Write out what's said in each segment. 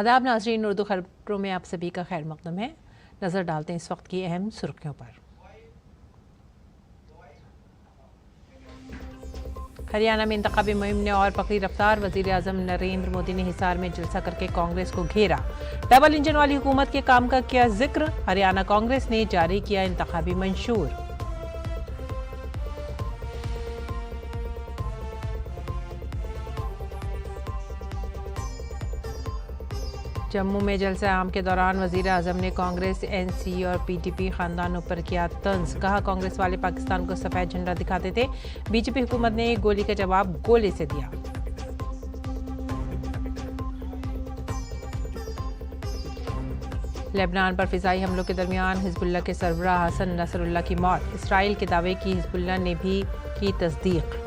आदाब नाज़रीन, उर्दू खबरों में आप सभी का खैर मक़दम है। नज़र डालते हैं इस वक्त की अहम सुर्खियों पर। हरियाणा में इंतखाबी मुहिम ने और पकड़ी रफ्तार। वज़ीर-ए-आज़म नरेंद्र मोदी ने हिसार में जलसा करके कांग्रेस को घेरा। डबल इंजन वाली हुकूमत के काम का किया जिक्र। हरियाणा कांग्रेस ने जारी किया इंतखाबी मंशूर। जम्मू में जलसे आम के दौरान वज़ीर-ए-आज़म ने कांग्रेस, एनसी और पीटीपी खानदानों पर किया तंज। कहा, कांग्रेस वाले पाकिस्तान को सफ़ेद झंडा दिखाते थे। बीजेपी हुकूमत ने गोली का जवाब गोले से दिया। लेबनान पर फ़िज़ाई हमलों के दरमियान हिज़्बुल्लाह के सरबराह हसन नसरुल्लाह की मौत। इसराइल के दावे की हिज़्बुल्लाह ने भी की तस्दीक।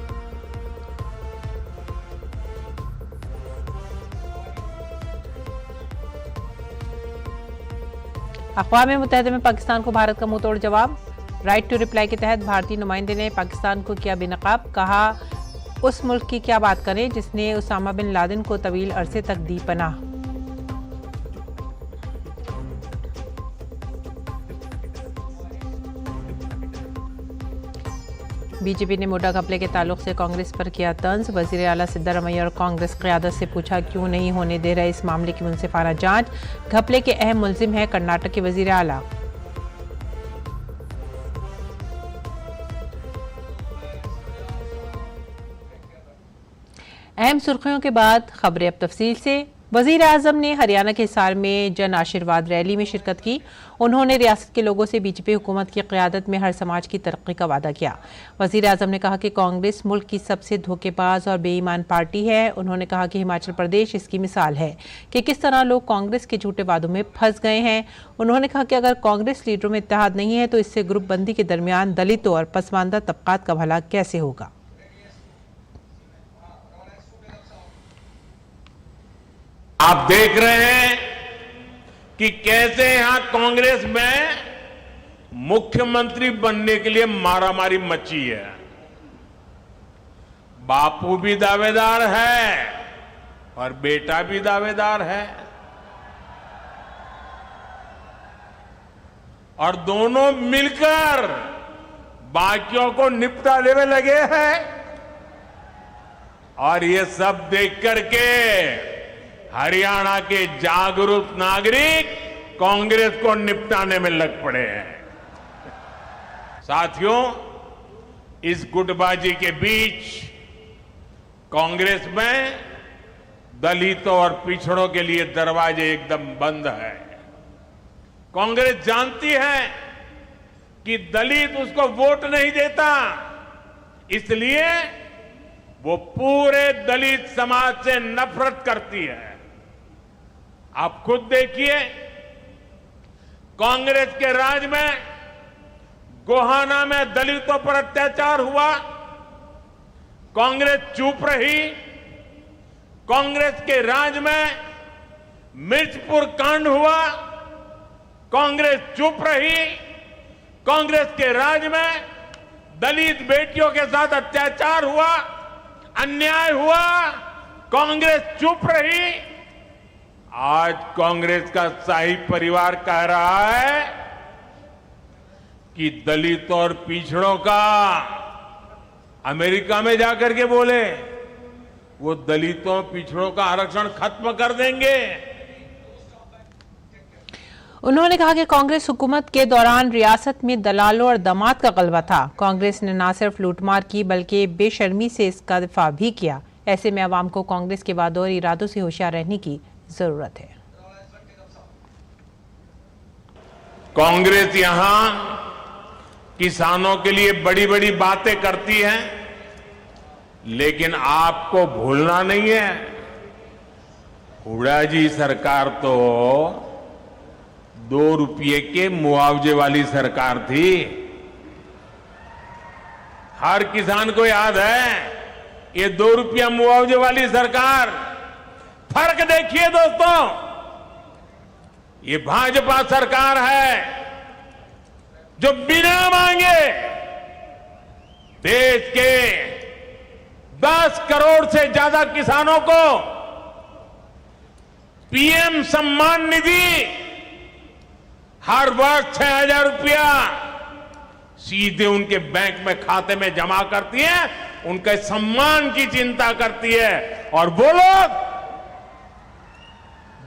अक़वाम मुत्तहिदा में पाकिस्तान को भारत का मुंह तोड़ जवाब। राइट टू रिप्लाई के तहत भारतीय नुमाइंदे ने पाकिस्तान को किया बेनकाब। कहा, उस मुल्क की क्या बात करें जिसने उसामा बिन लादेन को तवील अरसे तक दी पनाह। बीजेपी ने मोटा घपले के ताल्लुक से कांग्रेस पर किया तंज। वज़ीर आला सिद्धारमैया और कांग्रेस क़यादत से पूछा, क्यों नहीं होने दे रहे इस मामले की मुनसिफाना जांच। घपले के अहम मुल्जिम हैं कर्नाटक के वज़ीर आला। अहम सुर्खियों के बाद खबरें अब तफसील से। वज़ीर-ए-आज़म ने हरियाणा के हिसार में जन आशीर्वाद रैली में शिरकत की। उन्होंने रियासत के लोगों से बीजेपी हुकूमत की क़यादत में हर समाज की तरक्की का वादा किया। वज़ीर-ए-आज़म ने कहा कि कांग्रेस मुल्क की सबसे धोखेबाज और बेईमान पार्टी है। उन्होंने कहा कि हिमाचल प्रदेश इसकी मिसाल है कि किस तरह लोग कांग्रेस के झूठे वादों में फंस गए हैं। उन्होंने कहा कि अगर कांग्रेस लीडरों में इत्तेहाद नहीं है तो इससे ग्रुप बंदी के दरमियान दलितों और पसमानदा तबकात का भला कैसे होगा। आप देख रहे हैं कि कैसे यहां कांग्रेस में मुख्यमंत्री बनने के लिए मारामारी मची है। बापू भी दावेदार है और बेटा भी दावेदार है और दोनों मिलकर बाकियों को निपटाने में लगे हैं। और ये सब देख करके हरियाणा के जागरूक नागरिक कांग्रेस को निपटाने में लग पड़े हैं। साथियों, इस गुटबाजी के बीच कांग्रेस में दलितों और पिछड़ों के लिए दरवाजे एकदम बंद है। कांग्रेस जानती है कि दलित उसको वोट नहीं देता, इसलिए वो पूरे दलित समाज से नफरत करती है। आप खुद देखिए, कांग्रेस के राज में गोहाना में दलितों पर अत्याचार हुआ, कांग्रेस चुप रही। कांग्रेस के राज में मिर्चपुर कांड हुआ, कांग्रेस चुप रही। कांग्रेस के राज में दलित बेटियों के साथ अत्याचार हुआ, अन्याय हुआ, कांग्रेस चुप रही। आज कांग्रेस का शाही परिवार कह रहा है कि दलितों और पिछड़ों का अमेरिका में जाकर के बोले वो दलितों पिछड़ों का आरक्षण खत्म कर देंगे। उन्होंने कहा कि कांग्रेस हुकूमत के दौरान रियासत में दलालों और दमाद का गलबा था। कांग्रेस ने न सिर्फ लूटमार की बल्कि बेशर्मी से इसका दिफा भी किया। ऐसे में अवाम को कांग्रेस के वादों और इरादों से होशियार रहने की जरूरत है। कांग्रेस यहां किसानों के लिए बड़ी बड़ी बातें करती है, लेकिन आपको भूलना नहीं है, हुड्डा जी सरकार तो 2 रुपये के मुआवजे वाली सरकार थी। हर किसान को याद है ये 2 रुपया मुआवजे वाली सरकार। फर्क देखिए दोस्तों, ये भाजपा सरकार है जो बिना मांगे देश के 10 करोड़ से ज्यादा किसानों को पीएम सम्मान निधि हर वर्ष 6,000 रुपया सीधे उनके बैंक में खाते में जमा करती है, उनके सम्मान की चिंता करती है। और वो लोग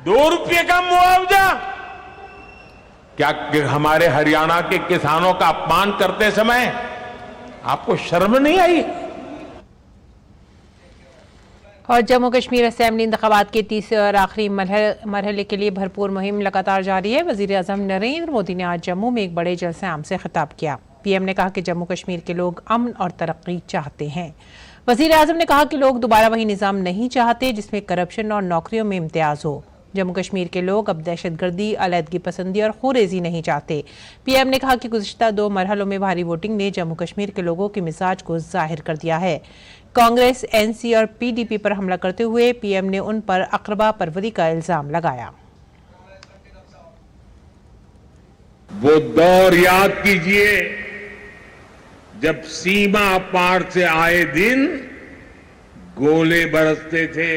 2 रुपये का मुआवजा, क्या हमारे हरियाणा के किसानों का अपमान करते समय आपको शर्म नहीं आई? और जम्मू कश्मीर असेंबली इंतखाबात के तीसरे और आखिरी मरहले के लिए भरपूर मुहिम लगातार जारी है। वजीर आजम नरेंद्र मोदी ने आज जम्मू में एक बड़े जलसे आम से खिताब किया। पीएम ने कहा कि जम्मू कश्मीर के लोग अमन और तरक्की चाहते हैं। वजीर आजम ने कहा कि लोग दोबारा वही निजाम नहीं चाहते जिसमें करप्शन और नौकरियों में इम्तियाज हो। जम्मू कश्मीर के लोग अब दहशतगर्दी, अलहदगी पसंदी और खूरेजी नहीं चाहते। पीएम ने कहा कि गुज़िश्ता 2 मरहलों में भारी वोटिंग ने जम्मू कश्मीर के लोगों के मिजाज को जाहिर कर दिया है। कांग्रेस, एनसी और पीडीपी पर हमला करते हुए पीएम ने उन पर अक़रबा परवरी का इल्जाम लगाया। वो दौर याद कीजिए जब सीमा पार से आए दिन गोले बरसते थे,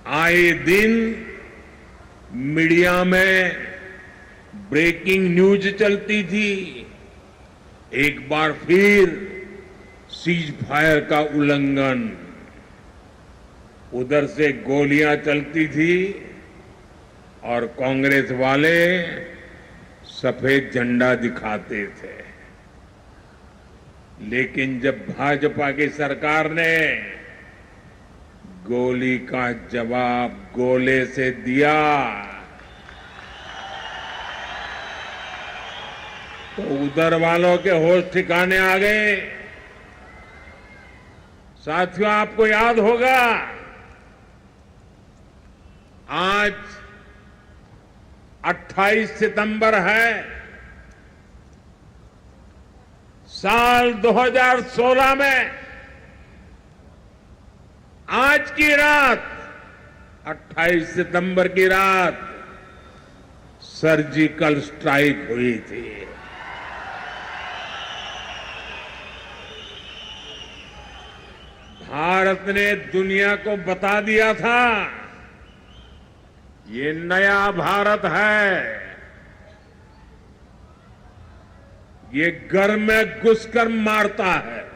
आए दिन मीडिया में ब्रेकिंग न्यूज चलती थी। एक बार फिर सीज फायर का उल्लंघन, उधर से गोलियां चलती थी और कांग्रेस वाले सफेद झंडा दिखाते थे। लेकिन जब भाजपा की सरकार ने गोली का जवाब गोले से दिया तो उधर वालों के होश ठिकाने आ गए। साथियों, आपको याद होगा आज 28 सितंबर है, साल 2016 में आज की रात 28 सितंबर की रात सर्जिकल स्ट्राइक हुई थी। भारत ने दुनिया को बता दिया था ये नया भारत है, ये घर में घुसकर मारता है।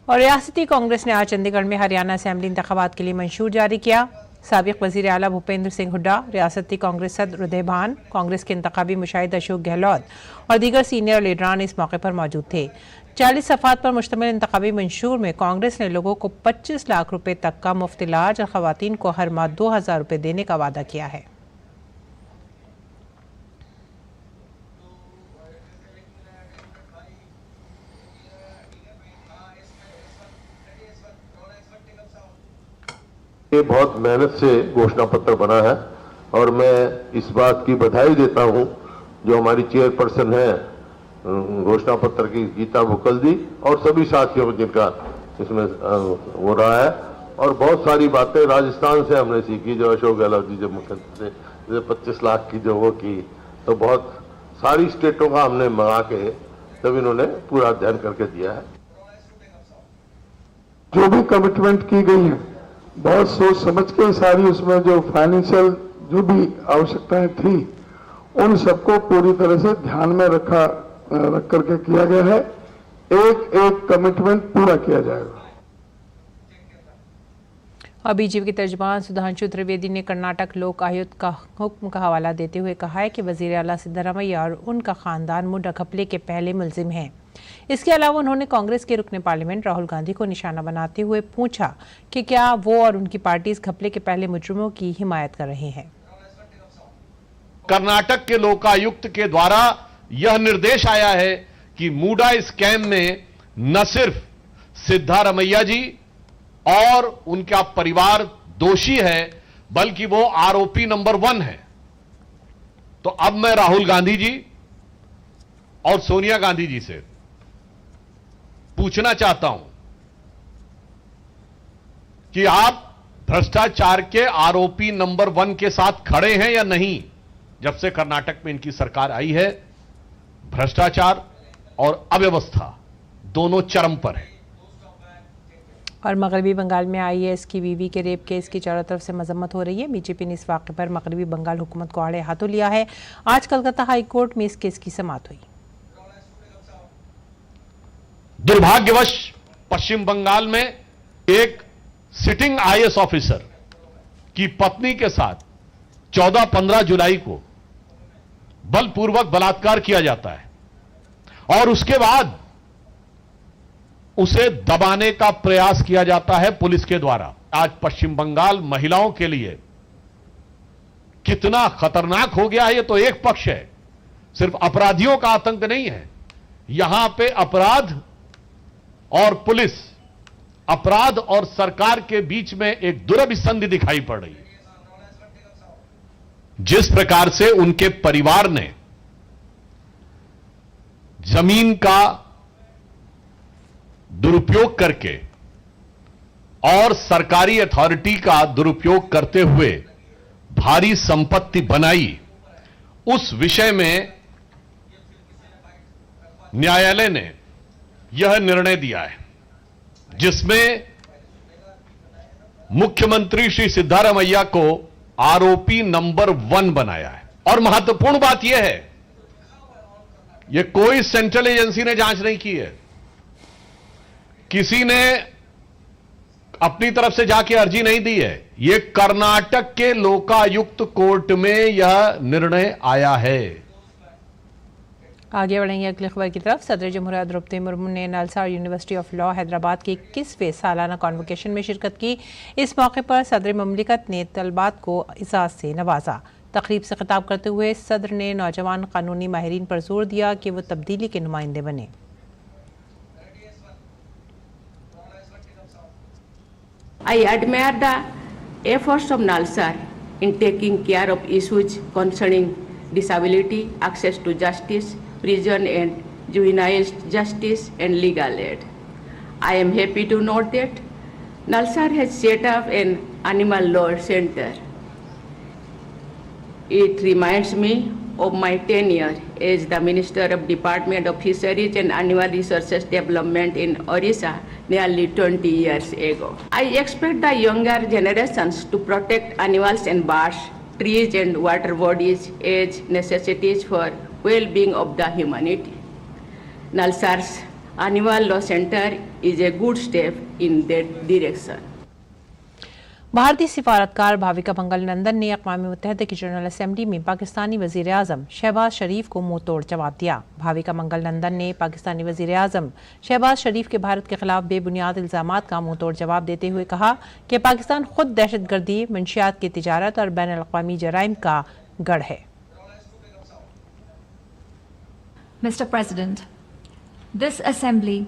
और रियासती कांग्रेस ने आज चंडीगढ़ में हरियाणा असेंबली इंतखाबात के लिए मंशूर जारी किया। साबिक वजीर आला भूपेंद्र सिंह हुड्डा, रियासती कांग्रेस सदर उदय भान, कांग्रेस के इंतखाबी मुशाहिद अशोक गहलोत और दीगर सीनियर लीडरान इस मौके पर मौजूद थे। 40 सफ़ात पर मुश्तमिल इंतखाबी मंशूर में कांग्रेस ने लोगों को 25 लाख रुपए तक का मुफ्त इलाज और खवातीन को हर माह 2,000 रुपए देने का वादा किया है। ये बहुत मेहनत से घोषणा पत्र बना है और मैं इस बात की बधाई देता हूं जो हमारी चेयरपर्सन है घोषणा पत्र की गीता बुकल्दी और सभी साथियों जिनका इसमें हो रहा है। और बहुत सारी बातें राजस्थान से हमने सीखी, जो अशोक गहलोत जी जब मुख्यमंत्री थे 25 लाख की जो वो की, तो बहुत सारी स्टेटों का हमने मंगा के तब इन्होंने पूरा अध्ययन करके दिया है। जो भी कमिटमेंट की गई है बहुत सोच समझ के सारी, उसमें जो फाइनेंशियल जो भी आवश्यकताएं थी उन सबको पूरी तरह से ध्यान में रख करके किया गया है। एक एक कमिटमेंट पूरा किया जाएगा। और बीजेपी के तर्जुमान सुधांशु त्रिवेदी ने कर्नाटक लोक आयुक्त का हुक्म का हवाला देते हुए कहा है कि वजीर आला सिद्धरामैया और उनका खानदान मुद्दा घपले के पहले मुलजिम हैं। इसके अलावा उन्होंने कांग्रेस के रुकने पार्लियामेंट राहुल गांधी को निशाना बनाते हुए पूछा कि क्या वो और उनकी पार्टी इस घपले के पहले मुजरिमों की हिमायत कर रहे हैं। कर्नाटक के लोकायुक्त के द्वारा यह निर्देश आया है कि मूडा स्कैम में न सिर्फ सिद्धारमैया जी और उनका परिवार दोषी है बल्कि वो आरोपी नंबर 1 है। तो अब मैं राहुल गांधी जी और सोनिया गांधी जी से पूछना चाहता हूं कि आप भ्रष्टाचार के आरोपी नंबर 1 के साथ खड़े हैं या नहीं। जब से कर्नाटक में इनकी सरकार आई है भ्रष्टाचार और अव्यवस्था दोनों चरम पर है। और मगरबी बंगाल में आईएएस की बीवी के रेप केस की चारों तरफ से मजम्मत हो रही है। बीजेपी ने इस वाक़े पर मगरबी बंगाल हुकूमत को आड़े हाथों लिया है। आज कलकत्ता हाई कोर्ट में इस केस की समाअत हुई। दुर्भाग्यवश पश्चिम बंगाल में एक सिटिंग आईएएस ऑफिसर की पत्नी के साथ 14-15 जुलाई को बलपूर्वक बलात्कार किया जाता है और उसके बाद उसे दबाने का प्रयास किया जाता है पुलिस के द्वारा। आज पश्चिम बंगाल महिलाओं के लिए कितना खतरनाक हो गया है, यह तो एक पक्ष है। सिर्फ अपराधियों का आतंक नहीं है, यहां पे अपराध और पुलिस, अपराध और सरकार के बीच में एक दुर्लभ संधि दिखाई पड़ रही है। जिस प्रकार से उनके परिवार ने जमीन का दुरुपयोग करके और सरकारी अथॉरिटी का दुरुपयोग करते हुए भारी संपत्ति बनाई, उस विषय में न्यायालय ने यह निर्णय दिया है, जिसमें मुख्यमंत्री श्री सिद्धारमैया को आरोपी नंबर 1 बनाया है। और महत्वपूर्ण बात यह है, यह कोई सेंट्रल एजेंसी ने जांच नहीं की है, किसी ने अपनी तरफ से जाके अर्जी नहीं दी है, यह कर्नाटक के लोकायुक्त कोर्ट में यह निर्णय आया है। आगे बढ़ेंगे अगली खबर की तरफ। सदर जमहूरियत द्रौपदी मुर्मू ने नलसार यूनिवर्सिटी ऑफ लॉ हैदराबाद के 21वें सालाना कॉन्वोकेशन में शिरकत की। इस मौके पर सदर ममलिकत ने तलबात को इजाज़ से नवाजा। तकरीब से खिताब करते हुए सदर ने नौजवान कानूनी माहिरीन पर जोर दिया कि वो तब्दीली के नुमाइंदे बने। I admire the efforts of NALSAR in taking care of issues concerning disability, access to justice, prison and juvenile justice, and legal aid. I am happy to note that NALSAR has set up an animal law center. It reminds me of my tenure as the Minister of Department of Fisheries and Animal Resources Development in Orissa nearly 20 years ago. I expect the younger generations to protect animals and birds, trees and water bodies as necessities for well-being of the humanity. NALSAR's Animal Law Center is a good step in that direction. भारतीय सिफारतकार भाविका मंगल नंदन ने अक़वाम मुत्तहिदा की general assembly में पाकिस्तानी वज़ीर आज़म शहबाज शरीफ को मुंह तोड़ जवाब दिया। भाविका मंगल नंदन ने पाकिस्तानी वज़ीर आज़म शहबाज शरीफ के भारत के खिलाफ बेबुनियाद इल्ज़ामात का मुंह तोड़ जवाब देते हुए कहा कि पाकिस्तान खुद दहशतगर्दी, मंशियात की तिजारत और बैन अल-अक़वामी जराइम का गढ़ है। Mr. President, this assembly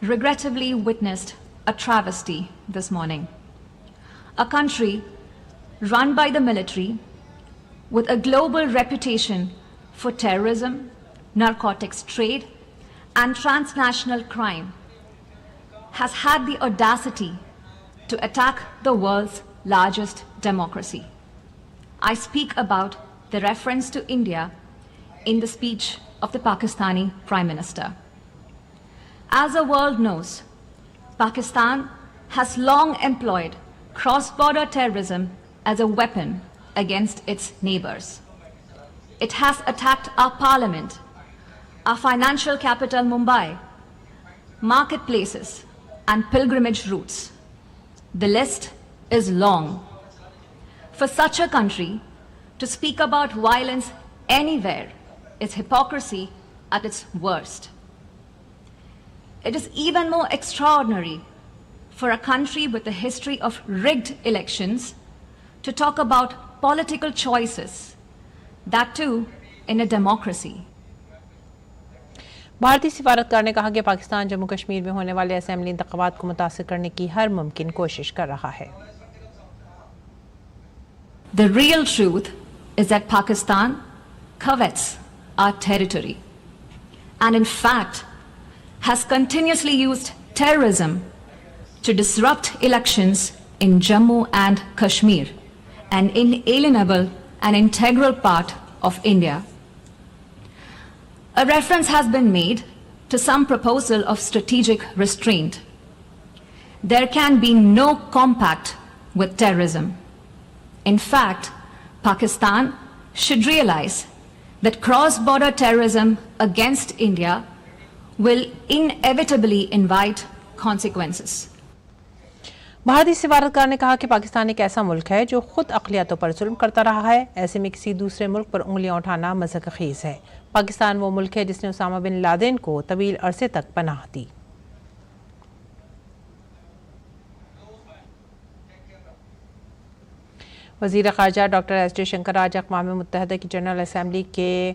regrettably witnessed a travesty this morning. A country run by the military with a global reputation for terrorism, narcotics trade, and transnational crime has had the audacity to attack the world's largest democracy. I speak about the reference to India in the speech of the Pakistani Prime Minister. As the world knows, Pakistan has long employed cross-border terrorism as a weapon against its neighbors. It has attacked our parliament, our financial capital Mumbai, marketplaces and pilgrimage routes. The list is long. For such a country to speak about violence anywhere is hypocrisy at its worst. It is even more extraordinary for a country with a history of rigged elections to talk about political choices, that too in a democracy. भारतीय सिफारतकार ने कहा कि पाकिस्तान जम्मू कश्मीर में होने वाले assembly इंतखाबात को मुतासिर करने की हर मुमकिन कोशिश कर रहा है। The real truth is that Pakistan covets our territory and in fact has continuously used terrorism to disrupt elections in Jammu and Kashmir, an inalienable and integral part of India. A reference has been made to some proposal of strategic restraint. there can be no compact with terrorism. In fact, Pakistan should realize that cross-border terrorism against India will inevitably invite consequences. भारतीय सफारतकार ने कहा कि पाकिस्तान एक ऐसा मुल्क है जो खुद अक़लियतों पर जुल्म करता रहा है। ऐसे में किसी दूसरे मुल्क पर उंगलियां उठाना मज़ाक़-ख़ीज़ है। पाकिस्तान वो मुल्क है जिसने उसामा बिन लादेन को तवील अरसे तक पनाह दी। वज़ीर ख़ारजा डॉक्टर एस जयशंकर आज अक़वाम मुत्तहिदा की जनरल असम्बली के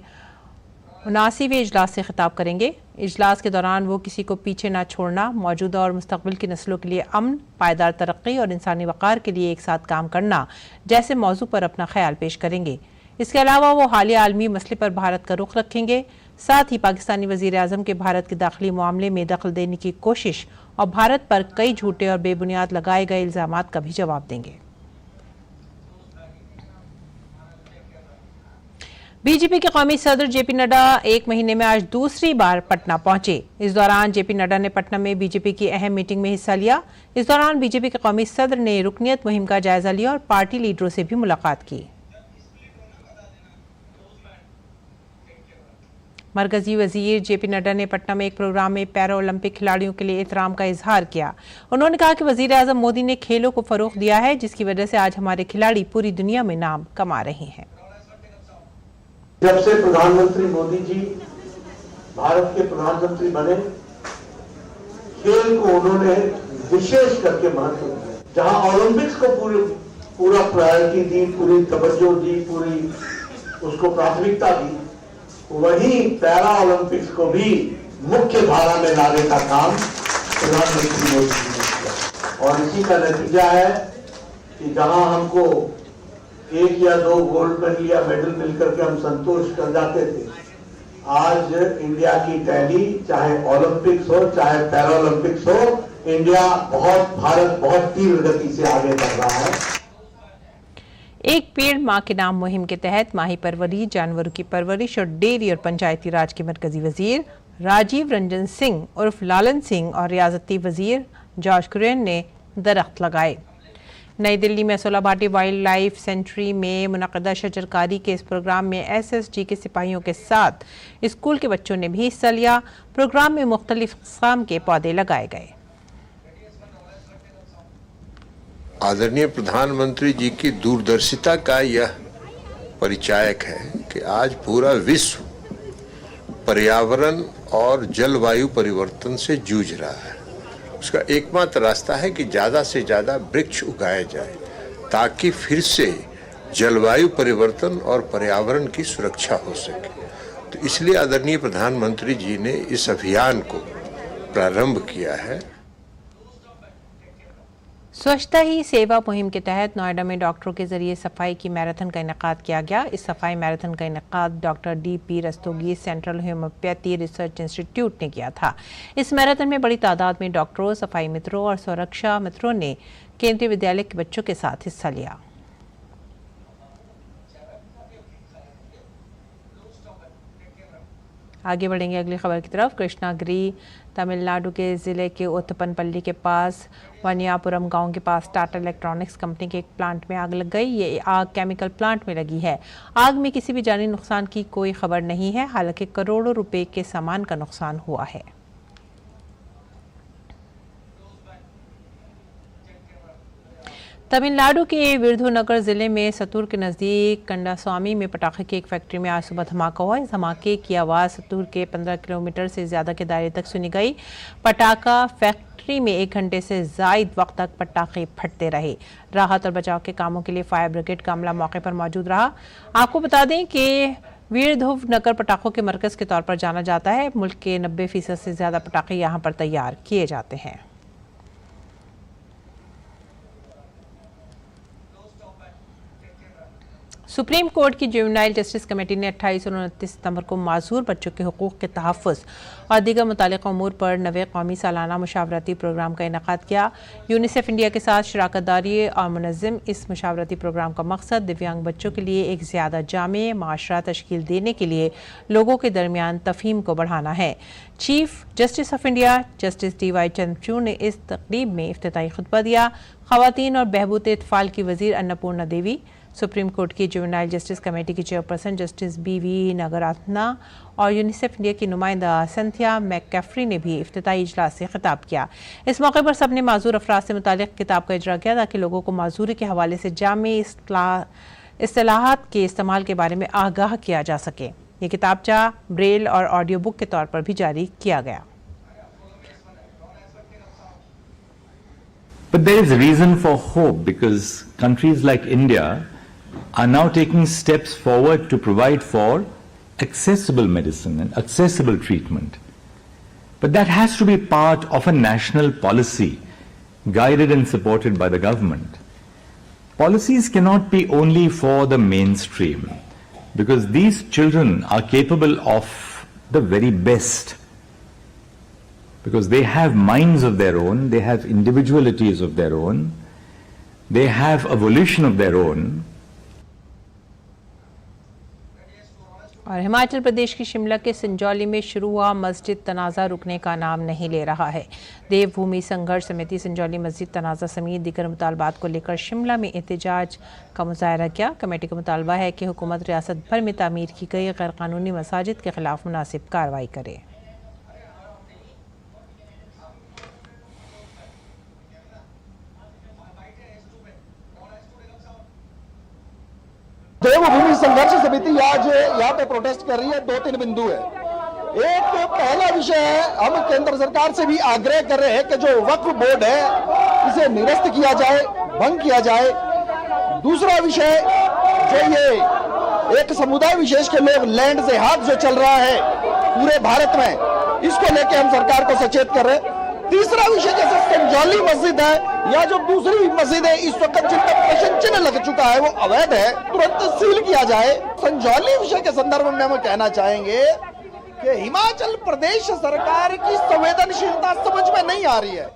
79वें इजलास से खिताब करेंगे। इजलास के दौरान वो किसी को पीछे ना छोड़ना, मौजूदा और मुस्तक़बिल की नस्लों के लिए अमन, पायदार तरक्की और इंसानी वक़ार के लिए एक साथ काम करना जैसे मौजू पर अपना ख्याल पेश करेंगे। इसके अलावा वो हालिया आलमी मसले पर भारत का रुख रखेंगे। साथ ही पाकिस्तानी वज़ीर आज़म के भारत के दाखिली मामले में दखल देने की कोशिश और भारत पर कई झूठे और बेबुनियाद लगाए गए इल्ज़ामात का भी जवाब देंगे। बीजेपी के कौमी सदर जेपी नड्डा एक महीने में आज दूसरी बार पटना पहुंचे। इस दौरान जेपी नड्डा ने पटना में बीजेपी की अहम मीटिंग में हिस्सा लिया। इस दौरान बीजेपी के कौमी सदर ने रुकनियत मुहिम का जायजा लिया और पार्टी लीडरों से भी मुलाकात की। मरकजी वजीर जेपी नड्डा ने पटना में एक प्रोग्राम में पैरा ओलंपिक खिलाड़ियों के लिए एहतराम का इजहार किया। उन्होंने कहा कि वजीर आजम मोदी ने खेलों को फरोग दिया है, जिसकी वजह से आज हमारे खिलाड़ी पूरी दुनिया में नाम कमा रहे हैं। जब से प्रधानमंत्री मोदी जी भारत के प्रधानमंत्री बने, खेल को उन्होंने विशेष करके महत्व दिया। जहां ओलंपिक्स को पूरा प्रायोरिटी दी, पूरी तवज्जो दी, पूरी उसको प्राथमिकता दी, वहीं पैरा ओलंपिक्स को भी मुख्य धारा में लाने का काम प्रधानमंत्री मोदी जी ने किया। और इसी का नतीजा है कि जहां हमको 1 या 2 गोल्ड मेडल या मेडल मिलकर के हम संतोष कर जाते थे, आज इंडिया की टैली चाहे ओलंपिक्स हो चाहे पैरा ओलंपिक्स हो, भारत बहुत तीव्र गति से आगे बढ़ रहा है। एक पेड़ माँ के नाम मुहिम के तहत माही परवरी, जानवरों की परवरिश और डेयरी और पंचायती राज के मरकजी वजीर राजीव रंजन सिंह उर्फ लालन सिंह और रियासती वजीर जॉर्ज कुरियन ने दरख्त लगाए। नई दिल्ली में सोला भाटी वाइल्ड लाइफ सेंचुरी में मुनक़दा शजरकारी के इस प्रोग्राम में SSG के सिपाहियों के साथ स्कूल के बच्चों ने भी हिस्सा लिया। प्रोग्राम में मुख्तलिफ क़िस्म के पौधे लगाए गए। आदरणीय प्रधानमंत्री जी की दूरदर्शिता का यह परिचायक है कि आज पूरा विश्व पर्यावरण और जलवायु परिवर्तन से जूझ रहा है। उसका एकमात्र रास्ता है कि ज़्यादा से ज़्यादा वृक्ष उगाए जाए ताकि फिर से जलवायु परिवर्तन और पर्यावरण की सुरक्षा हो सके। तो इसलिए आदरणीय प्रधानमंत्री जी ने इस अभियान को प्रारंभ किया है। स्वच्छता ही सेवा मुहिम के तहत नोएडा में डॉक्टरों के जरिए सफाई की मैराथन का इनेकाद किया गया। इस सफाई मैराथन का इनेकाद doctor DP Rastogi central homeopathy research institute ने किया था। इस मैराथन में बड़ी तादाद में डॉक्टरों, सफाई मित्रों और सुरक्षा मित्रों ने केंद्रीय विद्यालय के बच्चों के साथ हिस्सा लिया। आगे बढ़ेंगे अगली खबर की तरफ। कृष्णागिरी तमिलनाडु के ज़िले के उथपनपल्ली के पास वनियापुरम गांव के पास टाटा इलेक्ट्रॉनिक्स कंपनी के एक प्लांट में आग लग गई। ये आग केमिकल प्लांट में लगी है। आग में किसी भी जानी नुकसान की कोई खबर नहीं है, हालांकि करोड़ों रुपए के सामान का नुकसान हुआ है। तमिलनाडु के विरुधुनगर जिले में सतूर के नज़दीक कंडास्वामी में पटाखे की एक फैक्ट्री में आज सुबह धमाका हुआ। इस धमाके की आवाज़ सतूर के 15 किलोमीटर से ज़्यादा के दायरे तक सुनी गई। पटाखा फैक्ट्री में 1 घंटे से ज़ायद वक्त तक पटाखे फटते रहे। राहत और बचाव के कामों के लिए फायर ब्रिगेड का अमला मौके पर मौजूद रहा। आपको बता दें कि विरुधुनगर पटाखों के मरकज़ के तौर पर जाना जाता है। मुल्क के 90% से ज़्यादा पटाखे यहाँ पर तैयार किए जाते हैं। सुप्रीम कोर्ट की जुवेनाइल जस्टिस कमेटी ने 28 और 29 सितंबर को मासूर बच्चों के हुकूक के तहफ़्फ़ुज़ और दीगर मुतालिका उमूर पर 9वें कौमी सालाना मुशावरती प्रोग्राम का इनेकाद किया। यूनिसेफ इंडिया के साथ शराकत दारी और मुनज़्ज़म इस मुशावरती प्रोग्राम का मकसद दिव्यांग बच्चों के लिए एक ज़्यादा जामे माशरा तश्कील देने के लिए लोगों के दरमियान तफ़हीम को बढ़ाना है। Chief justice of India justice DY Chandrachud ने इस तकरीब में इफ्तिताई खुतबा दिया। ख़वातीन और बहबूद इत्फ़ाल की वज़ीर अन्नपूर्णा देवी, सुप्रीम कोर्ट की जुवेनाइल जस्टिस कमेटी की चेयरपर्सन जस्टिस BV नगरत्ना और यूनिसेफ इंडिया की नुमाइंदा सिंथिया मैककैफरी ने भी इफ्तिताई इजलास से खिताब किया। इस मौके पर सबने माजूर अफराद से मुतालिक किताब का इजरा किया ताकि लोगों को माजूरी के हवाले से जामे इस्तिलाहात के इस्तेमाल के बारे में आगाह किया जा सके। ये किताबचा ब्रेल और ऑडियो बुक के तौर पर भी जारी किया गया। But there is a reason for hope, because countries like India are now taking steps forward to provide for accessible medicine and accessible treatment. But that has to be part of a national policy guided and supported by the government. Policies cannot be only for the mainstream, because these children are capable of the very best. Because they have minds of their own, they have individualities of their own, they have a volition of their own. और हिमाचल प्रदेश की शिमला के संजौली में शुरू हुआ मस्जिद तनाज़ा रुकने का नाम नहीं ले रहा है। देवभूमि संघर्ष समिति संजौली मस्जिद तनाज़ा समेत दीगर मुतालबात को लेकर शिमला में एहतजाज का मुजाहरा किया। कमेटी का मुतालबा है कि हुकूमत रियासत भर में तामीर की गई गैर कानूनी मसाजिद के खिलाफ मुनासिब कार्रवाई करे। देवभूमि संघर्ष समिति आज यहाँ पे प्रोटेस्ट कर रही है। 2-3 बिंदु है। एक पहला विषय है, हम केंद्र सरकार से भी आग्रह कर रहे हैं कि जो वक्फ बोर्ड है इसे निरस्त किया जाए, भंग किया जाए। दूसरा विषय जो ये एक समुदाय विशेष के लोग लैंड से हाथ जो चल रहा है पूरे भारत में, इसको लेके हम सरकार को सचेत कर रहे हैं। तीसरा विषय जैसे संजौली मस्जिद है या जो दूसरी मस्जिद है इस वक्त जिन पर प्रश्न चिन्ह लग चुका है वो अवैध है, तुरंत सील किया जाए। संजौली विषय के संदर्भ में हम कहना चाहेंगे कि हिमाचल प्रदेश सरकार की संवेदनशीलता समझ में नहीं आ रही है।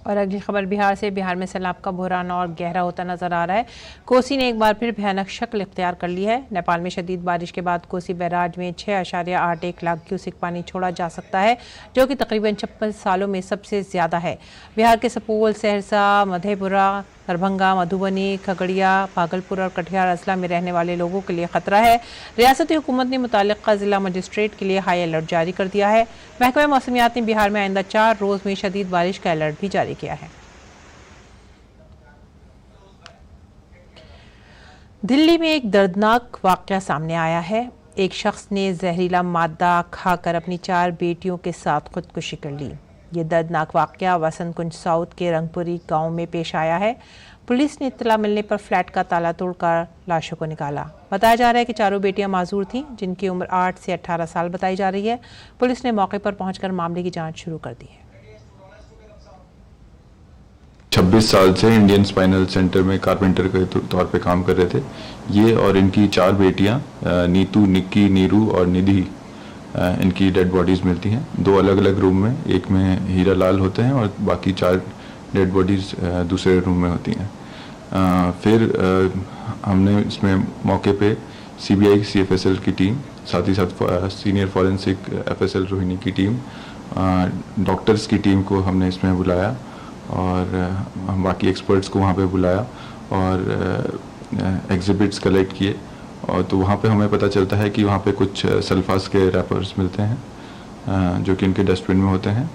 और अगली खबर बिहार से। बिहार में सैलाब का बहरान और गहरा होता नजर आ रहा है। कोसी ने एक बार फिर भयानक शक्ल इख्तियार कर ली है। नेपाल में शदीद बारिश के बाद कोसी बैराज में 6.81 लाख क्यूसिक पानी छोड़ा जा सकता है, जो कि तकरीबन 56 सालों में सबसे ज्यादा है। बिहार के सुपौल, सहरसा, मधेपुरा, दरभंगा, मधुबनी, खगड़िया, भागलपुर और कटिहार अजला में रहने वाले लोगों के लिए खतरा है। रियासती हुकूमत ने मुतालिका जिला मजिस्ट्रेट के लिए हाई अलर्ट जारी कर दिया है। महकमा मौसमियात ने बिहार में आइंदा 4 रोज में शदीद बारिश का अलर्ट भी जारी किया है। दिल्ली में एक दर्दनाक वाकया सामने आया है। एक शख्स ने जहरीला मादा खाकर अपनी 4 बेटियों के साथ खुदकुशी कर ली। ये दर्दनाक वाकया वसंत कुंज साउथ के रंगपुरी गांव में पेश आया है। पुलिस ने इत्तला मिलने पर फ्लैट का ताला तोड़कर लाशों को निकाला। बताया जा रहा है कि चारों बेटियां माजूर थीं, जिनकी उम्र 8 से 18 साल बताई जा रही है। पुलिस ने मौके पर पहुंचकर मामले की जांच शुरू कर दी है। 26 साल से इंडियन स्पाइनल सेंटर में कारपेंटर के तौर पे काम कर रहे थे। ये और इनकी 4 बेटियां नीतू, निक्की, नीरू और निधि, इनकी डेड बॉडीज मिलती हैं 2 अलग अलग रूम में। एक में हीरा लाल होते हैं और बाकी 4 डेड बॉडीज दूसरे रूम में होती हैं। फिर हमने इसमें मौके पे CBI CFSL की टीम, साथ ही साथ सीनियर फॉरेंसिक FSL रोहिणी की टीम, डॉक्टर्स की टीम को हमने इसमें बुलाया और बाकी एक्सपर्ट्स को वहाँ पे बुलाया और एग्जिबिट्स कलेक्ट किए। और तो वहाँ पे हमें पता चलता है कि वहाँ पे कुछ सल्फास के रैपर्स मिलते हैं जो कि इनके डस्टबिन में होते हैं।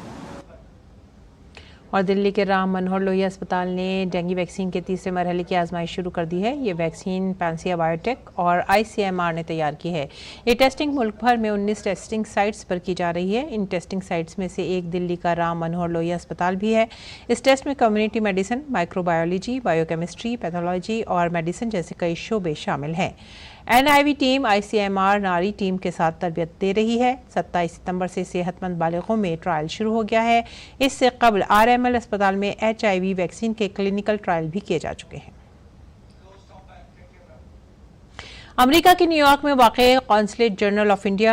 और दिल्ली के राम मनोहर लोहिया अस्पताल ने डेंगू वैक्सीन के 3रे मरहले की आजमाइश शुरू कर दी है। ये वैक्सीन पैंसिया बायोटेक और ICMR ने तैयार की है। ये टेस्टिंग मुल्क भर में 19 टेस्टिंग साइट्स पर की जा रही है। इन टेस्टिंग साइट्स में से एक दिल्ली का राम मनोहर लोहिया अस्पताल भी है। इस टेस्ट में community medicine, microbiology, biochemistry, pathology और मेडिसिन जैसे कई शोबे शामिल हैं। NIV टीम ICMR नारी टीम के साथ तरबियत दे रही है। 27 सितंबर से सेहतमंद बालिगों में ट्रायल शुरू हो गया है। इससे कबल RML अस्पताल में HIV वैक्सीन के क्लिनिकल ट्रायल भी किए जा चुके हैं। अमेरिका के न्यूयॉर्क में वाक़ कॉन्सुलेट जनरल ऑफ इंडिया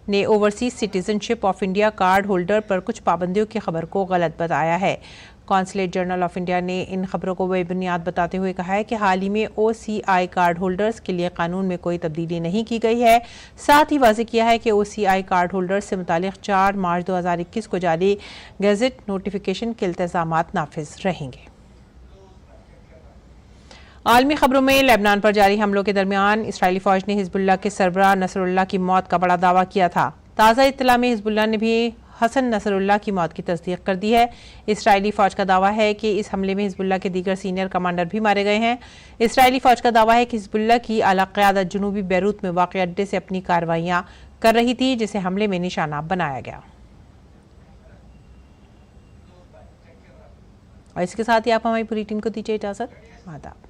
ने overseas citizenship of India card holder पर कुछ पाबंदियों की खबर को गलत बताया है। कॉन्सुलेट जनरल ऑफ इंडिया ने इन खबरों को बेबुनियाद बताते हुए कहा है कि हाल ही में OCI कार्ड होल्डर्स के लिए कानून में कोई तब्दीली नहीं की गई है। साथ ही वाज़ेह किया है कि OCI कार्ड होल्डर्स से मुतालिक 4 मार्च 2021 को जारी गैजेट नोटिफिकेशन के इल्तिज़ामात नाफिज रहेंगे। आलमी खबरों में लेबनान पर जारी हमलों के दरमियान इसराइली फौज ने हिजबुल्लाह के सरबराह नसरुल्लाह की मौत का बड़ा दावा किया था। ताज़ा इत्तला में हिजबुल्लाह ने भी हसन नसरुल्लाह की मौत की तस्दीक कर दी है। इसराइली फौज का दावा है कि इस हमले में हिजबुल्लाह के दीगर सीनियर कमांडर भी मारे गए हैं। इसराइली फौज का दावा है कि हिजबुल्लाह की आला क़यादत जनूबी बैरूत में वाक़ अड्डे से अपनी कार्रवाइयाँ कर रही थी, जिसे हमले में निशाना बनाया गया। और इसके साथ ही आप हमारी पूरी टीम को दीजिए इजाज़त। आदाब।